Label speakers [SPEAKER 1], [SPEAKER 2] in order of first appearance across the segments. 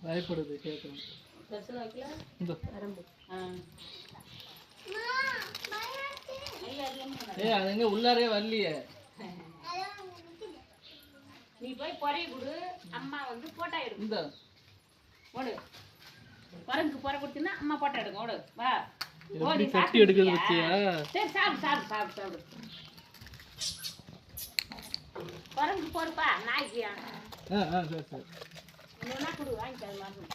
[SPEAKER 1] பயப்படுது கேட்கணும். அது எங்க உள்ளாரே வரலையே.
[SPEAKER 2] நீ போய் பொறைய கொடு, அம்மா வந்து போட்டோ எடுக்கும். இந்த ஓடு பரங்கு பொறை கொடுத்தீங்கன்னா அம்மா போட்டோ எடுக்கும். ஓடு வா. ஓடி
[SPEAKER 1] கட்டி எடுக்கிறது பத்தியா?
[SPEAKER 2] சரி சாப்பிடு. பரங்கு பொறுப்பா நாய்க்கு.
[SPEAKER 1] சரி.
[SPEAKER 2] ஒன்னா கொடு வாங்கிக்காது மாதிரி.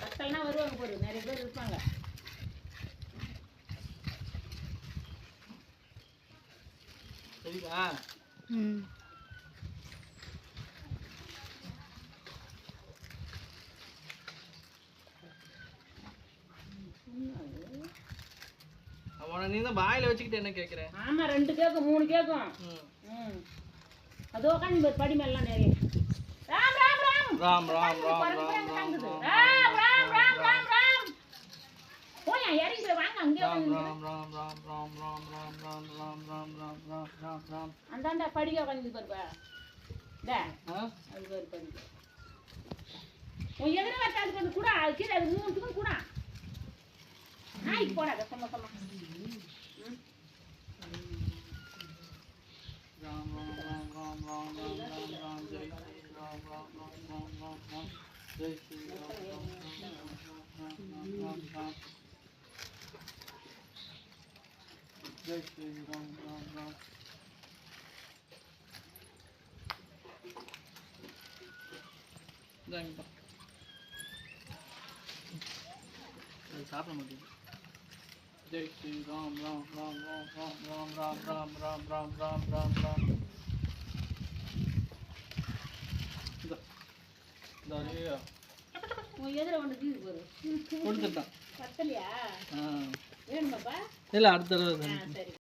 [SPEAKER 2] மக்கள்னா வருவாங்க போடு, நிறைய பேர் இருப்பாங்க.
[SPEAKER 1] சரிதா? அவனை நீ தான் வாயில வச்சுக்கிட்டு என்ன கேக்குற?
[SPEAKER 2] ஆமா 2 கேக்கும் 3 கேக்கும். அதோ உட்காந்து படி மேலாம் நிறைய. ராம் ராம் ராம் ராம் ராம் ராம் ராம் போயா இறங்கி போய் வாங்க அங்க
[SPEAKER 1] ராம் ராம் ராம் ராம் ராம் ராம் ராம் ராம் ராம் ராம் ராம் ராம் ராம் ராம்
[SPEAKER 2] அந்தாண்ட படிக்க உட்காந்து பாருப்பா. டே அது பாரு படி. உன் எதிர வட்டாது வந்து கூட கீழே அது 3த்துக்கும் கூட நாய்க்கு போடாத சும்மா சும்மா.
[SPEAKER 1] ராம் ராம் ராம் ராம் ராம் ராம் ராம் ஜெய் ராம் ராம் ராம் ராம் ராம் ராம் ஜெய் ஸ்ரீ ராம் ராம் ராம் ராம் ராம் ஜெய் ஸ்ரீ ராம் ராம் ராம். சாப்பிட மாட்டேங்குது. जय श्री राम राम राम राम राम राम राम राम राम राम राम राम राम दारिया
[SPEAKER 2] वो எதிர வந்து தீது போடு
[SPEAKER 1] கொடுத்துட்டான்
[SPEAKER 2] கத்தலையா வேணுமாப்பா
[SPEAKER 1] இல்ல அடுத்த தடவை
[SPEAKER 2] சரி